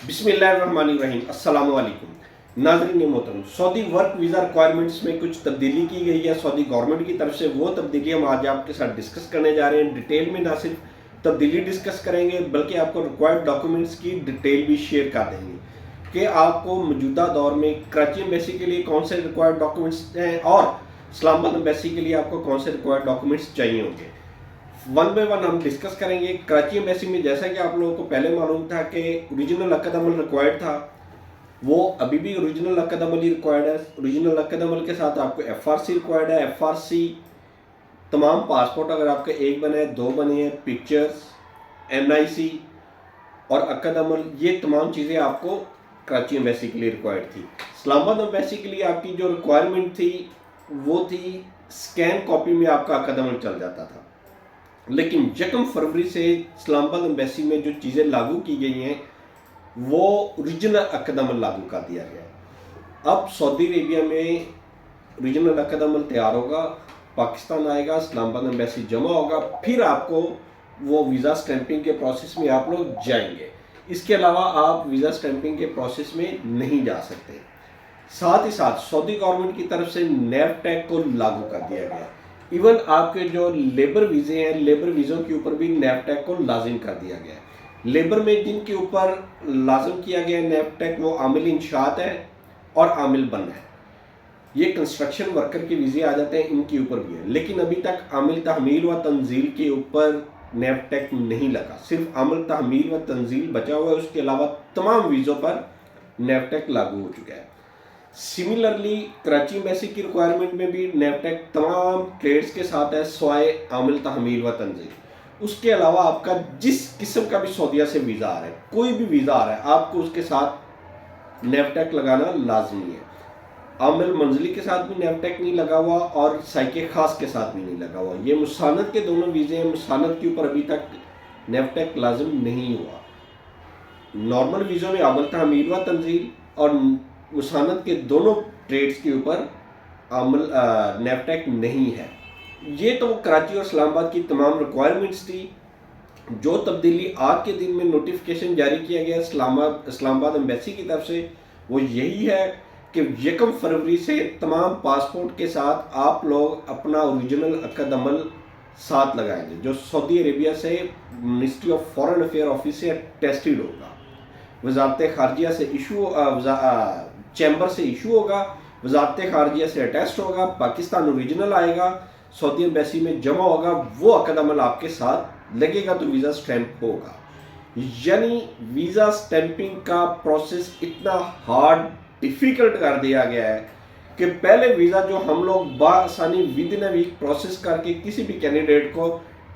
बिस्मिल्लाहिर्रहमानिर्रहीम अस्सलाम वालेकुम। नाज़रीन मोहतरम, सऊदी वर्क वीज़ा रिक्वायरमेंट्स में कुछ तब्दीली की गई है सऊदी गवर्नमेंट की तरफ से। वो तब्दीली हम आज आपके साथ डिस्कस करने जा रहे हैं। डिटेल में ना सिर्फ तब्दीली डिस्कस करेंगे बल्कि आपको रिक्वायर्ड डॉक्यूमेंट्स की डिटेल भी शेयर कर देंगे कि आपको मौजूदा दौर में कराची एम्बेसी के लिए कौन से रिक्वायर्ड डॉक्यूमेंट्स हैं और इस्लामाबाद एम्बेसी के लिए आपको कौन से रिक्वायर्ड डॉक्यूमेंट्स चाहिए होंगे। वन बाय वन हम डिस्कस करेंगे। कराची एम्बेसी में जैसा कि आप लोगों को पहले मालूम था कि ओरिजिनल अक़द अमल रिक्वायर्ड था, वो अभी भी ओरिजिनल अक़द अमल ही रिक्वायर्ड है। ओरिजिनल अक़द अमल के साथ आपको FRC रिक्वायर्ड है। FRC तमाम पासपोर्ट अगर आपके एक बने हैं, दो बने हैं, पिक्चर्स, NIC और अक़द अमल, ये तमाम चीज़ें आपको कराची एम्बेसी के लिए रिक्वायर्ड थी। इस्लामाबाद एम्बेसी के लिए आपकी जो रिक्वायरमेंट थी वो थी स्कैन कॉपी में आपका अक़द अमल चल जाता था। लेकिन 1 फरवरी से इस्लामाबाद एम्बेसी में जो चीज़ें लागू की गई हैं वो ओरिजिनल अक़द अमल लागू कर दिया गया है। अब सऊदी अरेबिया में ओरिजिनल अक़द अमल तैयार होगा, पाकिस्तान आएगा, इस्लामाबाद एम्बेसी जमा होगा, फिर आपको वो वीज़ा स्टैंपिंग के प्रोसेस में आप लोग जाएंगे। इसके अलावा आप वीज़ा स्टैंपिंग के प्रोसेस में नहीं जा सकते। साथ ही साथ सऊदी गवर्नमेंट की तरफ से नैफटैग को लागू कर दिया गया। इवन आपके जो लेबर वीज़े हैं, लेबर वीज़ों के ऊपर भी नैफटैग को लाजिम कर दिया गया है। लेबर में जिनके ऊपर लाजिम किया गया है नैफटैग, वो आमिल इंशात है और आमिल बन है। ये कंस्ट्रक्शन वर्कर के वीज़े आ जाते हैं, इनके ऊपर भी है। लेकिन अभी तक आमिल तहमील व तंजील के ऊपर नैफटैग नहीं लगा, सिर्फ आमिल तहमील व तंजील बचा हुआ है। उसके अलावा तमाम वीज़ों पर नैफटैग लागू हो चुका है। सिमिलरली कराची एम्बेसी की रिक्वायरमेंट में भी नैफटैग तमाम ट्रेड्स के साथ है स्वाय आमिल तहमील व तंजील। उसके अलावा आपका जिस किस्म का भी सऊदीया से वीज़ा आ रहा है, कोई भी वीज़ा आ रहा है, आपको उसके साथ नैफटैग लगाना लाजमी है। आमिल मंजली के साथ भी नैफटैग नहीं लगा हुआ और साइके खास के साथ भी नहीं लगा हुआ। ये मुसानत के दोनों वीज़े हैं, मुसानत के ऊपर अभी तक नैफटैग लाजिम नहीं हुआ। नॉर्मल वीज़ों में आमिल तहमील व तंजील और मुसानत के दोनों ट्रेड्स के ऊपर आमिल नैफटैग नहीं है। ये तो कराची और इस्लामाबाद की तमाम रिक्वायरमेंट्स थी। जो तब्दीली आज के दिन में नोटिफिकेशन जारी किया गया इस्लामाबाद एम्बेसी की तरफ से वो यही है कि 1 फरवरी से तमाम पासपोर्ट के साथ आप लोग अपना ओरिजिनल अक़द अमल साथ लगाएंगे, जो सऊदी अरेबिया से ministry of foreign affair office से टेस्टेड होगा, वजारत खारजिया से चैम्बर से इशू होगा, वजारत खारजिया से अटेस्ट होगा, पाकिस्तान ओरिजिनल आएगा, सऊदी एम्बेसी में जमा होगा, वो अक़द अमल आपके साथ लगेगा तो वीज़ा स्टैंप होगा। यानी वीज़ा स्टैंपिंग का प्रोसेस इतना हार्ड डिफ़िकल्ट कर दिया गया है कि पहले वीज़ा जो हम लोग बासानी within a week process करके किसी भी कैंडिडेट को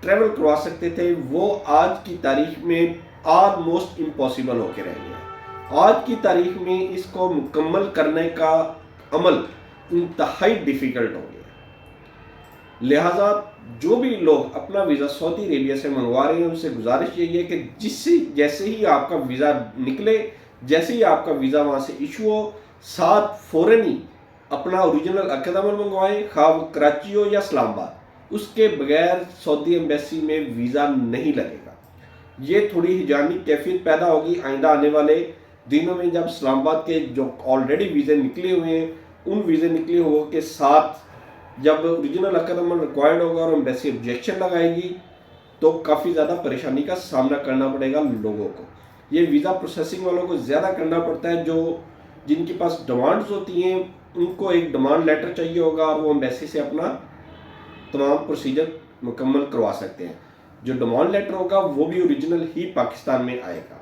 ट्रेवल करवा सकते थे, वो आज की तारीख में ऑलमोस्ट इम्पॉसिबल होकर रह गया। आज की तारीख में इसको मुकम्मल करने का अमल इंतहाई डिफ़िकल्ट हो गया। लिहाजा जो भी लोग अपना वीज़ा सऊदी अरेबिया से मंगवा रहे हैं उनसे गुजारिश यही है कि जैसे ही आपका वीज़ा निकले, जैसे ही आपका वीज़ा वहाँ से इशू हो, साथ फ़ौरन ही अपना ओरिजिनल अक़द अमल मंगवाएं, खा वो कराची हो या इस्लामाबाद। उसके बगैर सऊदी एम्बेसी में वीज़ा नहीं लगेगा। ये थोड़ी हिजानी कैफियत पैदा होगी आइंदा आने वाले दिनों में, जब इस्लामाबाद के जो ऑलरेडी वीज़े निकले हुए हैं उन वीज़े निकले हुए के साथ जब ओरिजिनल अक़द अमल रिक्वायर्ड होगा और एम्बेसी ऑब्जेक्शन लगाएगी तो काफ़ी ज़्यादा परेशानी का सामना करना पड़ेगा लोगों को। ये वीज़ा प्रोसेसिंग वालों को ज़्यादा करना पड़ता है। जो जिनके पास डिमांड्स होती हैं उनको एक डिमांड लेटर चाहिए होगा और वो एम्बेसी से अपना तमाम प्रोसीजर मुकम्मल करवा सकते हैं। जो डिमांड लेटर होगा वो भी ओरिजिनल ही पाकिस्तान में आएगा।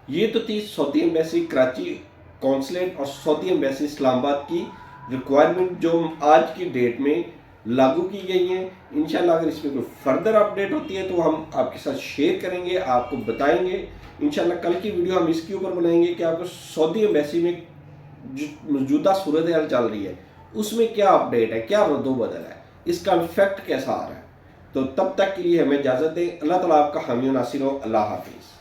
ये तो थी सऊदी एम्बेसी कराची कौंसलेट और सऊदी एम्बेसी इस्लामाबाद की रिक्वायरमेंट जो आज की डेट में लागू की गई हैं। इंशाल्लाह अगर इसमें कोई फर्दर अपडेट होती है तो हम आपके साथ शेयर करेंगे, आपको बताएंगे। इंशाल्लाह कल की वीडियो हम इसके ऊपर बनाएंगे कि आपको सऊदी एम्बेसी में जो मौजूदा सूरत हाल चल रही है उसमें क्या अपडेट है, क्या रद्दोबदल है, इसका इफेक्ट कैसा आ रहा है। तो तब तक के लिए हमें इजाज़त दें। अल्लाह ताला आपका हामी नासिर हो। अल्लाह हाफिज़।